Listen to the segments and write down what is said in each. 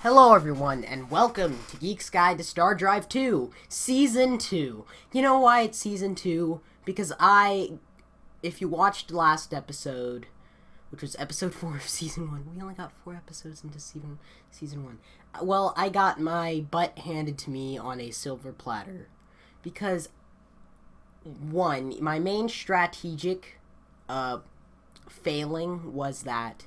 Hello everyone, and welcome to Geek's Guide to Star Drive 2, Season 2. You know why it's Season 2? Because if you watched last episode, which was episode 4 of Season 1, we only got 4 episodes into Season 1. Well, I got my butt handed to me on a silver platter. Because, one, my main strategic, failing was that,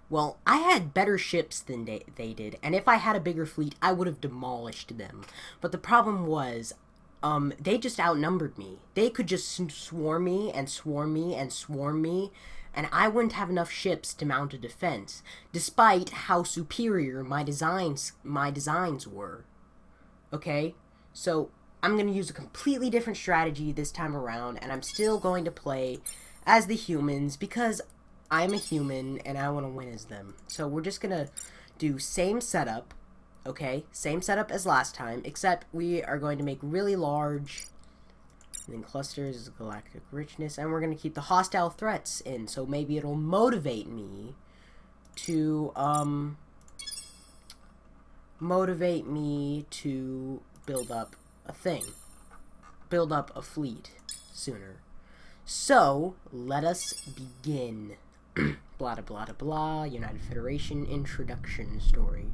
well, I had better ships than they did, and if I had a bigger fleet, I would have demolished them. But the problem was, they just outnumbered me. They could just swarm me, and swarm me, and swarm me, and I wouldn't have enough ships to mount a defense, despite how superior my designs were. Okay? So, I'm going to use a completely different strategy this time around, and I'm still going to play as the humans, because I'm a human, and I want to win as them. So we're just going to do same setup, okay? Same setup as last time, except we are going to make really large, and then clusters, galactic richness, and we're going to keep the hostile threats in, so maybe it'll motivate me to, build up a thing. Build up a fleet sooner. So, let us begin. Blah blah blah blah, United Federation introduction story.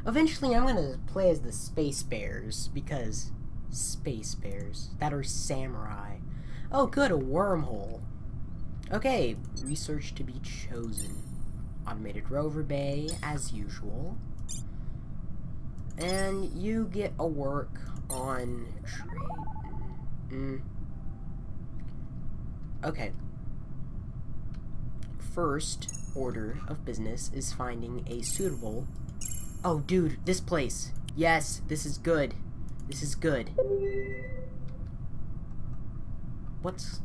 Eventually I'm gonna play as the Space Bears, because Space Bears, that are samurai. Oh good, a wormhole. Okay, research to be chosen. Automated rover bay, as usual. And you get a work on trade. Okay. First order of business is finding a suitable... Oh, dude, this place. Yes, this is good. This is good. What's...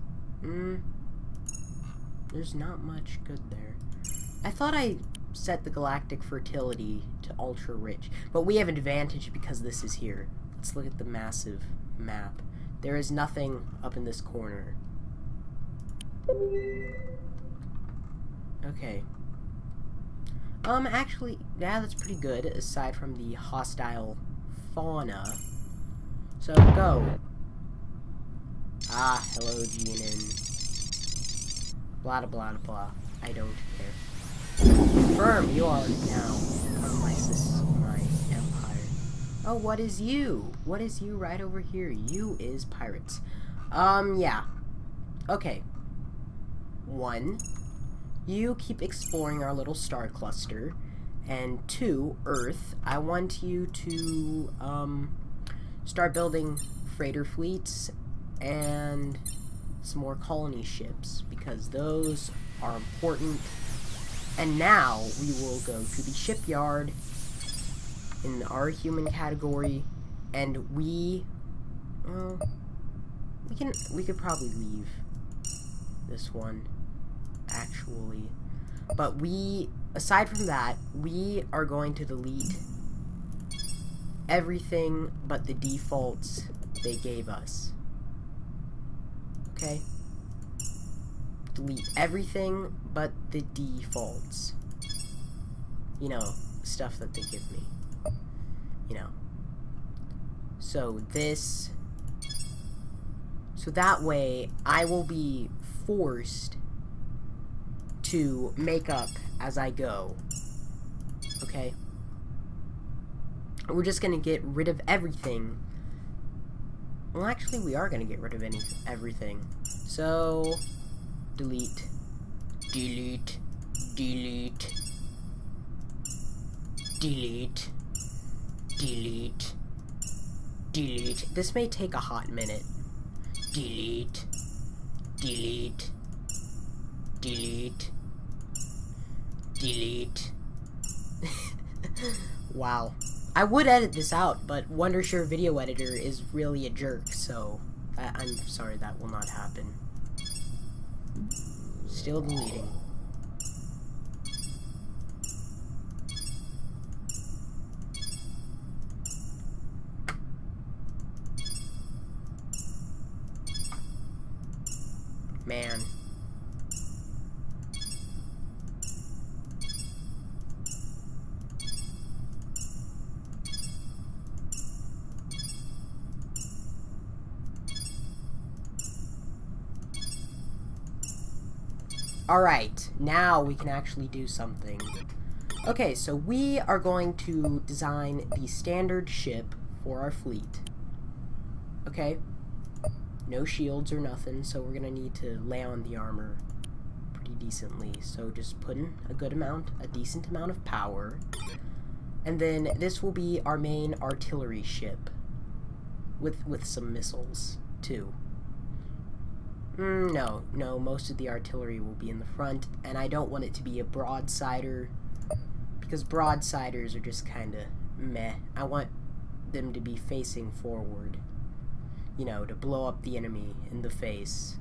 There's not much good there. I thought I set the galactic fertility to ultra rich, but we have an advantage because this is here. Let's look at the massive map. There is nothing up in this corner. Okay. Actually, yeah, that's pretty good, aside from the hostile fauna. So, go. Ah, hello, Genin. Blah, blah, blah, blah. I don't care. Confirm, you are now part of my empire. Oh, what is you? What is you right over here? You is pirates. Yeah. Okay. 1. You keep exploring our little star cluster. And 2, Earth, I want you to, start building freighter fleets and some more colony ships, because those are important. And now, we will go to the shipyard in our human category, and we could probably leave this one, actually. But aside from that, we are going to delete everything but the defaults they gave us. Okay? Delete everything but the defaults. You know, stuff that they give me. You know. So that way, I will be forced to make up as I go. Okay? We're just gonna get rid of everything. Well, actually, we are gonna get rid of everything. So, delete. Delete. Delete. Delete. Delete. Delete. This may take a hot minute. Delete. Delete. Delete. Delete. Wow. I would edit this out, but Wondershare Video Editor is really a jerk, so I'm sorry that will not happen. Still deleting. Man. Alright, now we can actually do something. Okay, so we are going to design the standard ship for our fleet. Okay? No shields or nothing, so we're gonna need to lay on the armor pretty decently. So just put in a decent amount of power. And then this will be our main artillery ship. With some missiles, too. No, most of the artillery will be in the front, and I don't want it to be a broadsider, because broadsiders are just kinda meh. I want them to be facing forward. You know, to blow up the enemy in the face.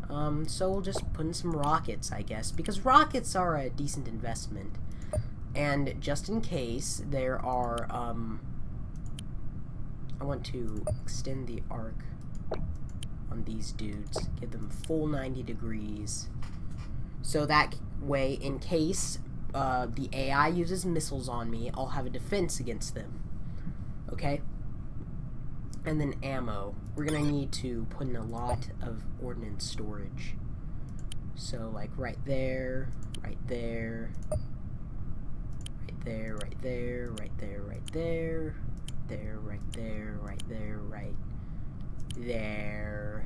So we'll just put in some rockets, I guess, because rockets are a decent investment. And just in case there are, I want to extend the arc on these dudes, give them full 90 degrees. So that way, in case the AI uses missiles on me, I'll have a defense against them. Okay? And then ammo. We're gonna need to put in a lot of ordnance storage. So, like, right there, right there, right there, right there, right there, right there, there, right there, right there, right there.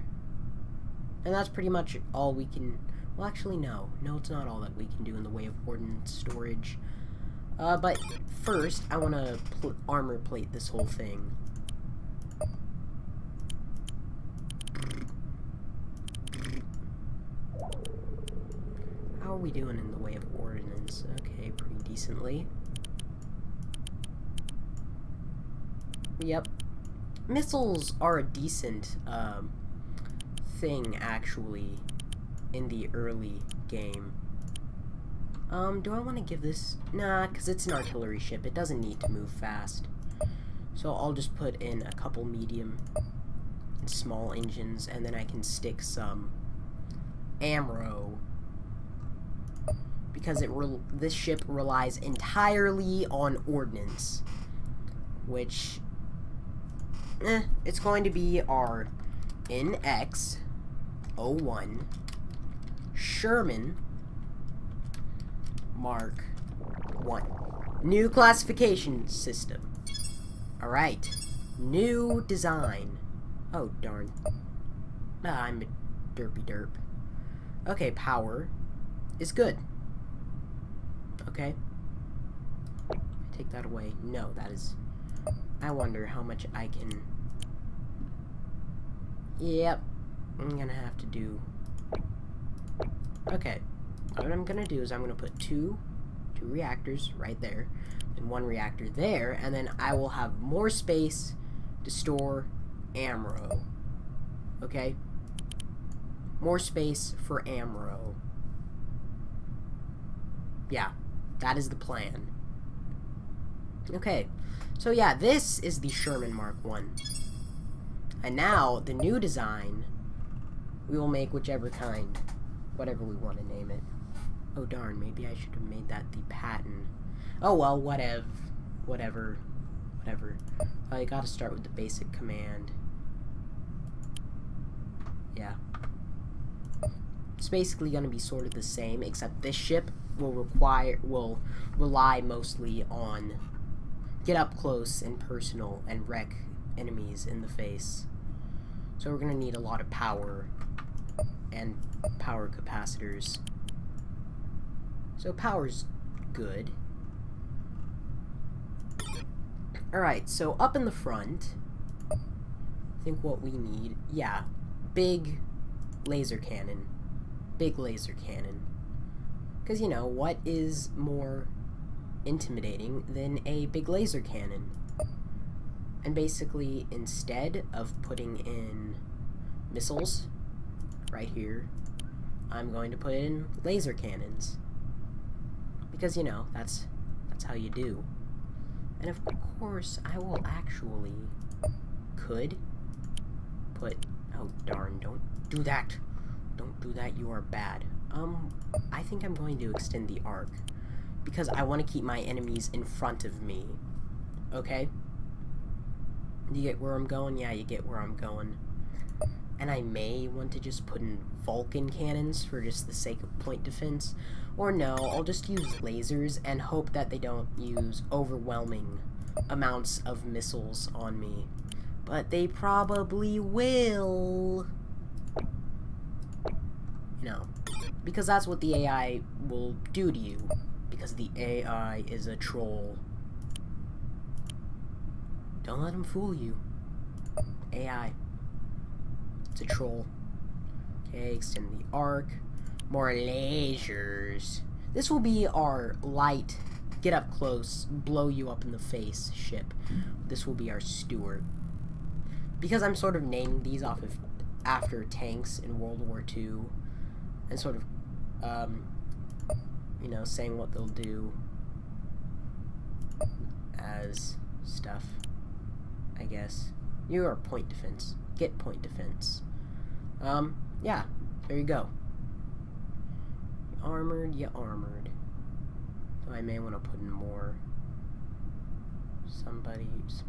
And that's pretty much all we can... Well, actually, no. No, it's not all that we can do in the way of ordnance storage. But first, I want to armor plate this whole thing. How are we doing in the way of ordnance? Okay, pretty decently. Yep. Missiles are a decent thing, actually, in the early game. Do I want to give this... Nah, because it's an artillery ship. It doesn't need to move fast. So I'll just put in a couple medium and small engines, and then I can stick some ammo. Because this ship relies entirely on ordnance. Which... it's going to be our NX-01 Sherman Mark 1. New classification system. Alright. New design. Oh, darn. I'm a derpy derp. Okay, power is good. Okay. Take that away. No, that is... I wonder how much I can... Yep. I'm gonna have to do... Okay. What I'm gonna do is I'm gonna put two reactors right there, and one reactor there, and then I will have more space to store ammo. Okay? More space for ammo. Yeah. That is the plan. Okay. So yeah, this is the Sherman Mark 1. And now, the new design, we will make whichever kind, whatever we want to name it. Oh darn, maybe I should have made that the Patton. Oh well, whatever. You gotta start with the basic command. Yeah. It's basically gonna be sort of the same, except this ship will rely mostly on get up close and personal and wreck enemies in the face. So we're gonna need a lot of power and power capacitors. So power's good. Alright, so up in the front, I think what we need, yeah, big laser cannon. Big laser cannon. Because, you know, what is more intimidating than a big laser cannon? And basically, instead of putting in missiles right here, I'm going to put in laser cannons. Because, you know, that's how you do. And of course, I will actually could put... Oh, darn, don't do that. Don't do that, you are bad. I think I'm going to extend the arc. Because I want to keep my enemies in front of me. Okay? You get where I'm going? Yeah, you get where I'm going. and I may want to just put in Vulcan cannons for just the sake of point defense. Or no, I'll just use lasers and hope that they don't use overwhelming amounts of missiles on me. But they probably will. You know, because that's what the AI will do to you. Because the AI is a troll. Don't let him fool you. AI. It's a troll. Okay, extend the arc. More lasers. This will be our light, get up close, blow you up in the face ship. This will be our Stewart. Because I'm sort of naming these off of after tanks in World War II, and sort of, you know, saying what they'll do as stuff, I guess. You are point defense. Get point defense. Yeah, there you go. You armored. So I may want to put in more. Some of these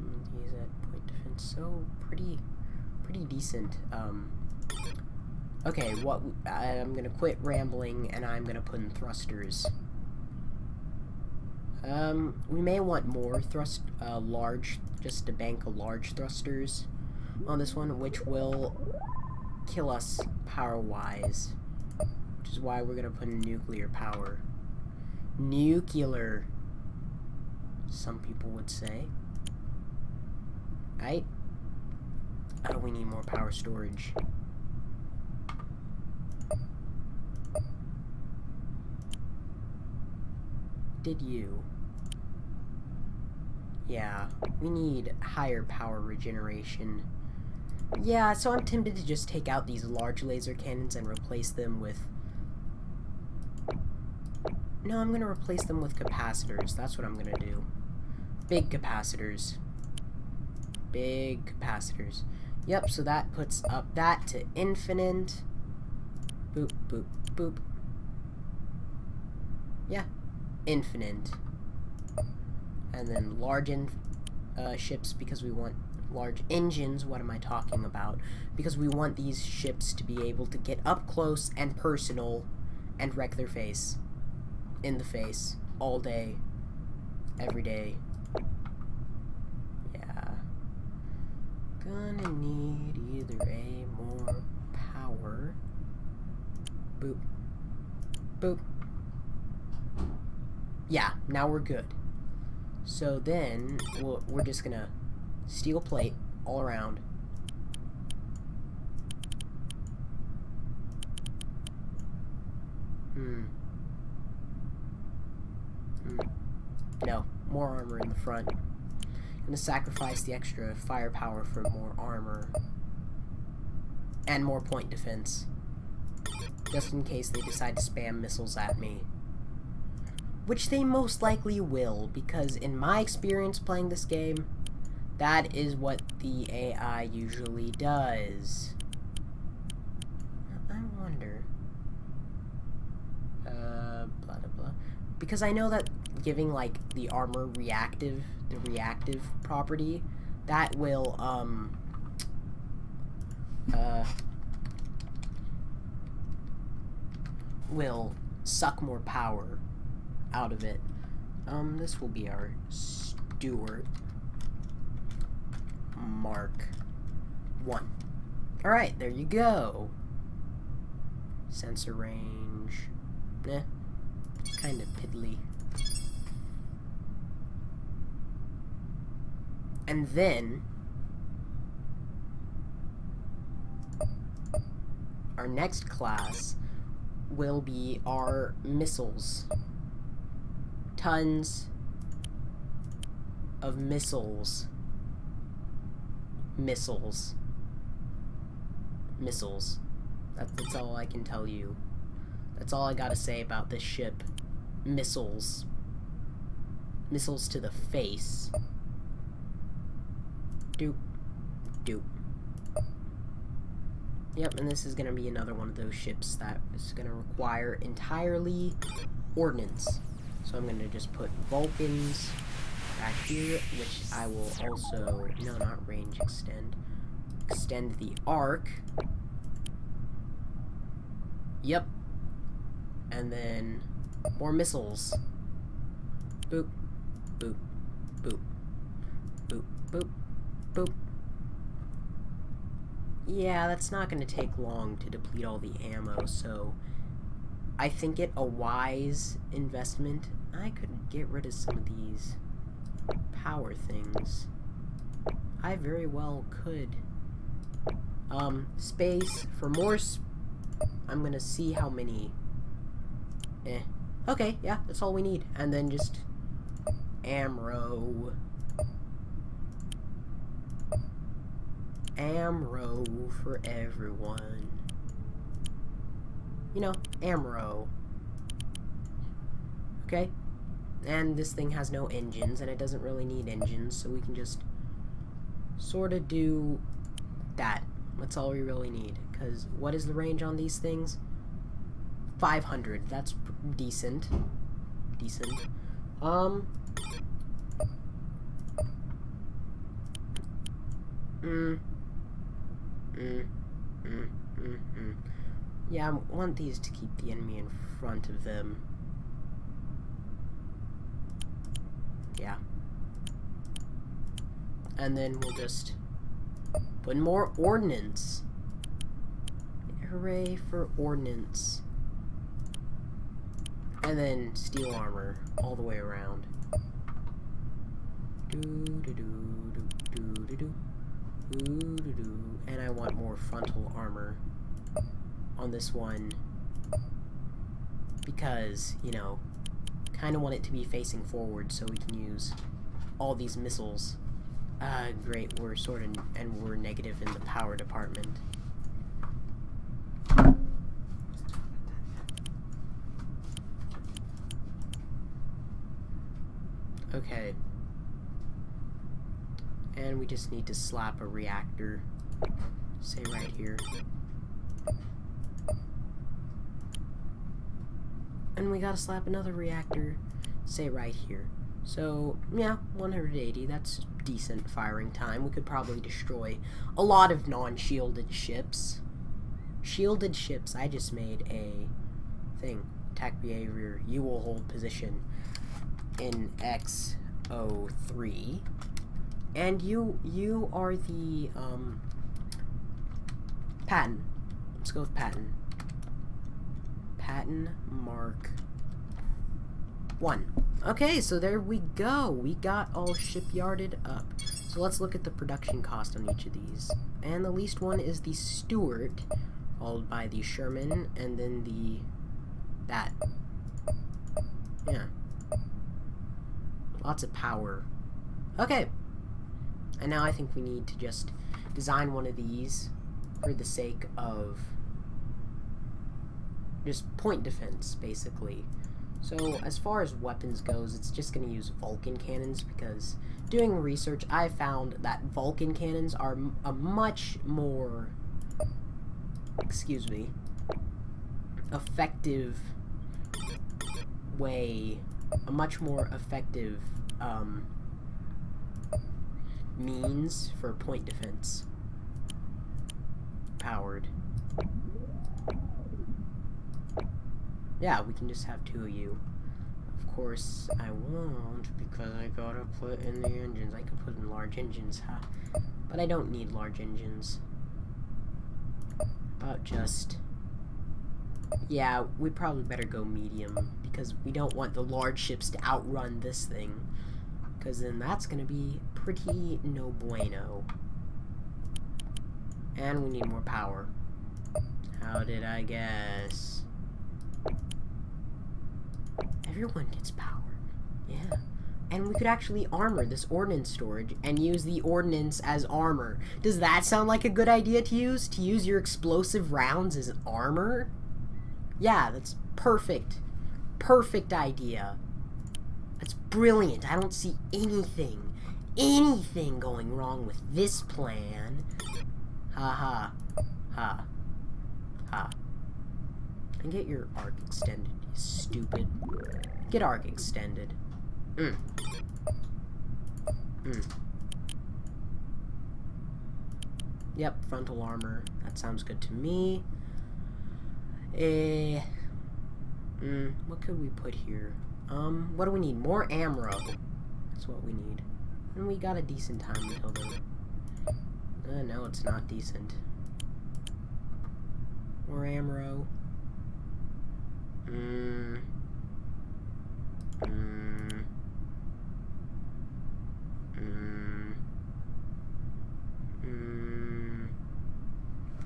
at point defense. So pretty decent. Okay, I'm gonna quit rambling and I'm gonna put in thrusters. We may want more large, just a bank of large thrusters on this one, which will kill us power-wise. Which is why we're gonna put in nuclear power. Nuclear, some people would say. Right? Oh, we need more power storage. Did you? Yeah, we need higher power regeneration. Yeah, so I'm tempted to just take out these large laser cannons and replace them with... No, I'm gonna replace them with capacitors. That's what I'm gonna do. Big capacitors. Big capacitors. Yep, so that puts up that to infinite. Boop, boop, boop. Yeah, infinite. And then large ships, because we want large engines. What am I talking about? Because we want these ships to be able to get up close and personal and wreck their face. In the face. All day. Every day. Yeah. Gonna need either a more power. Boop. Boop. Yeah, now we're good. So then, we're just gonna steel plate all around. No, more armor in the front. I'm gonna sacrifice the extra firepower for more armor. And more point defense. Just in case they decide to spam missiles at me. Which they most likely will, because in my experience playing this game, that is what the AI usually does. I wonder. Blah, blah, blah. Because I know that giving, like, the armor the reactive property, that will, will suck more power out of it. This will be our Stewart Mark 1. Alright, there you go. Sensor range. Eh. Kind of piddly. And then our next class will be our missiles. Tons of missiles. Missiles. That's all I can tell you. That's all I gotta say about this ship. Missiles. Missiles to the face. Doop. Doop. Yep, and this is gonna be another one of those ships that is gonna require entirely ordnance. So I'm gonna just put Vulcans back here, which I will also... No, not range extend. Extend the arc. Yep. And then more missiles. Boop, boop, boop, boop, boop, boop. Yeah, that's not going to take long to deplete all the ammo, so I think it a wise investment. I could get rid of some of these power things. I very well could. Space for more I'm gonna see how many. Okay, yeah, that's all we need. And then just ammo. Ammo for everyone. You know, ammo. Okay? And this thing has no engines, and it doesn't really need engines, so we can just sort of do that. That's all we really need. Because what is the range on these things? 500. That's decent. Decent. Yeah, I want these to keep the enemy in front of them. Yeah. And then we'll just put more ordnance. Hooray for ordnance. And then steel armor all the way around. And I want more frontal armor on this one because, you know, kind of want it to be facing forward so we can use all these missiles. Great, we're sort of, and we're negative in the power department. Okay. And we just need to slap a reactor, say right here. And we gotta slap another reactor, say right here. So, yeah, 180, that's decent firing time. We could probably destroy a lot of non-shielded ships. Shielded ships, I just made a thing. Attack behavior, you will hold position in X03. And you are the, Patton. Let's go with Patton. Patton Mark 1. Okay, so there we go. We got all shipyarded up. So let's look at the production cost on each of these. And the least one is the Stuart, followed by the Sherman, and then the... that. Yeah. Lots of power. Okay. And now I think we need to just design one of these for the sake of just point defense, basically. So as far as weapons goes, it's just going to use Vulcan cannons because doing research, I found that Vulcan cannons are a much more, effective way, a much more effective means for point defense. Powered. Yeah, we can just have two of you. Of course, I won't because I gotta put in the engines. I could put in large engines, huh? But I don't need large engines. About just... yeah, we probably better go medium because we don't want the large ships to outrun this thing. Because then that's gonna be pretty no bueno. And we need more power. How did I guess? Everyone gets power. Yeah. And we could actually armor this ordnance storage and use the ordnance as armor. Does that sound like a good idea to use? To use your explosive rounds as armor? Yeah, that's perfect. Perfect idea. That's brilliant. I don't see anything going wrong with this plan. Ha ha. Ha. Ha. And get your arc extended, you stupid. Get arc extended. Yep, frontal armor. That sounds good to me. What could we put here? What do we need? More ammo. That's what we need. And we got a decent time until then. No, it's not decent. More ammo.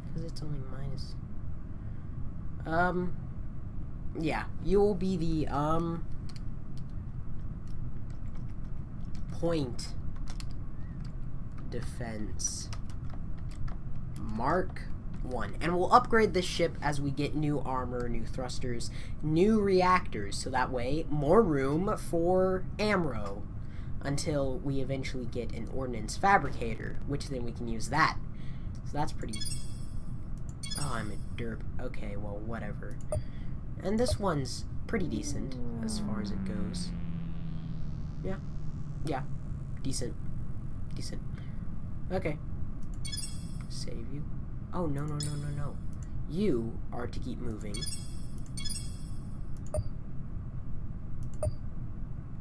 Because it's only minus. Yeah, you will be the, point defense. Mark 1. And we'll upgrade this ship as we get new armor, new thrusters, new reactors, so that way more room for ammo until we eventually get an ordnance fabricator, which then we can use that. So that's pretty... Oh, I'm a derp. Okay, well, whatever. And this one's pretty decent as far as it goes. Yeah. Yeah. Decent. Decent. Okay. Save you. Oh, no, no, no, no, no. You are to keep moving.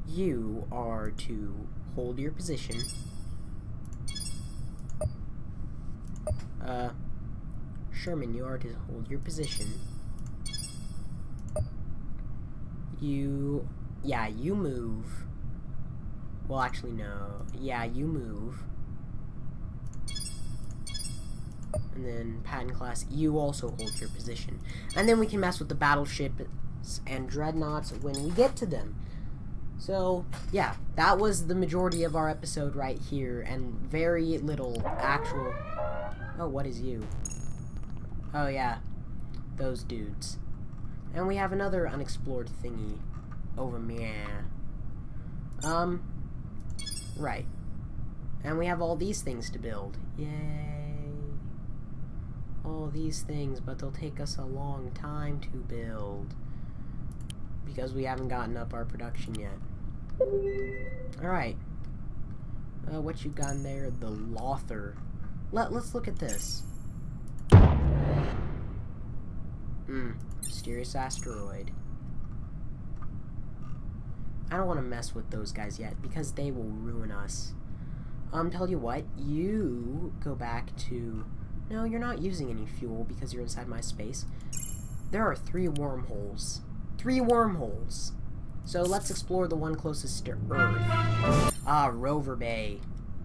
You are to hold your position. Sherman, you are to hold your position. You move. Well, actually, no. Yeah, you move. And then, Patton class, you also hold your position. And then we can mess with the battleships and dreadnoughts when we get to them. So, yeah, that was the majority of our episode right here, and very little actual... Oh, what is you? Oh, yeah, those dudes. And we have another unexplored thingy over there. Right. And we have all these things to build. Yay. All these things, but they'll take us a long time to build. Because we haven't gotten up our production yet. Alright. What you got in there? The Lothar. Let's look at this. Mysterious asteroid. I don't want to mess with those guys yet, because they will ruin us. Tell you what, you go back to... No, you're not using any fuel because you're inside my space. There are 3 wormholes. 3 wormholes. So let's explore the one closest to Earth. Ah, Rover Bay.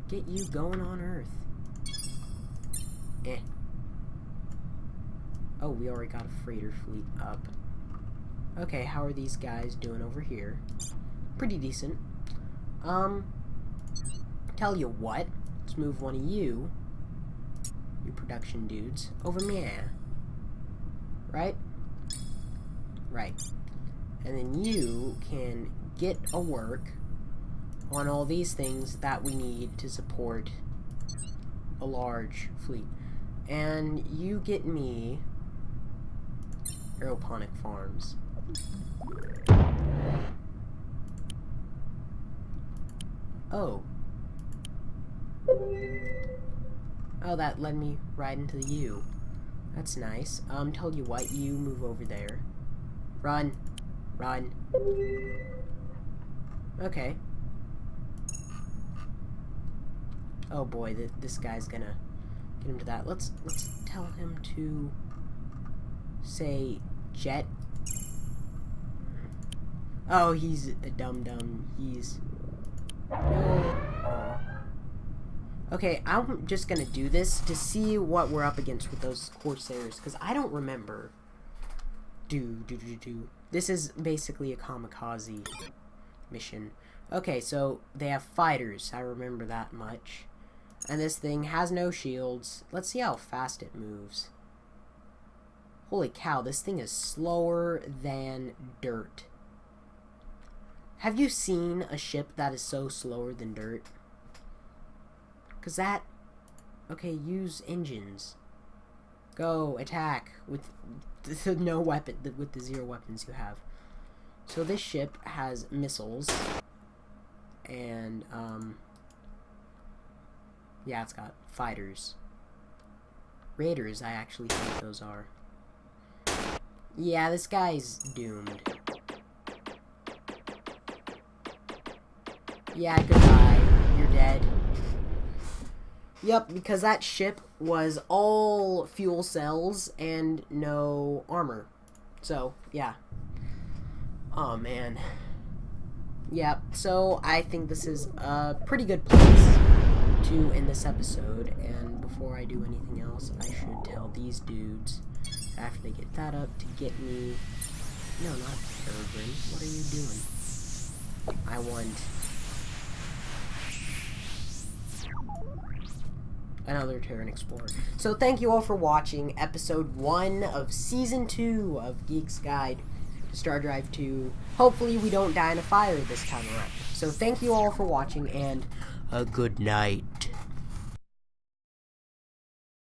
Get you going on Earth. Eh. Oh, we already got a freighter fleet up. Okay, how are these guys doing over here? Pretty decent. Tell you what, let's move one of you production dudes, over there. Right? Right. And then you can get a work on all these things that we need to support a large fleet. And you get me aeroponic farms. Oh. Oh, that led me right into the U. That's nice. Tell you what, you move over there. Run. Run. Okay. Oh boy, this guy's gonna get him to that. Let's tell him to say jet. Oh, he's a dum-dum. He's... No. Aw. Okay, I'm just gonna do this to see what we're up against with those Corsairs, because I don't remember. This is basically a kamikaze mission. Okay, so they have fighters. I remember that much. And this thing has no shields. Let's see how fast it moves. Holy cow, this thing is slower than dirt. Have you seen a ship that is so slower than dirt? Because that... Okay, use engines. Go, attack with the no weapon, with the 0 weapons you have. So this ship has missiles. And, yeah, it's got fighters. Raiders, I actually think those are. Yeah, this guy's doomed. Yeah, goodbye. You're dead. Yep, because that ship was all fuel cells and no armor. So, yeah. Oh, man. Yep, so I think this is a pretty good place to end this episode. And before I do anything else, I should tell these dudes, after they get that up, to get me... No, not Peregrine. What are you doing? I want... another Terran Explorer. So thank you all for watching episode 1 of season 2 of Geek's Guide to Star Drive 2. Hopefully we don't die in a fire this time around. So thank you all for watching, and a good night.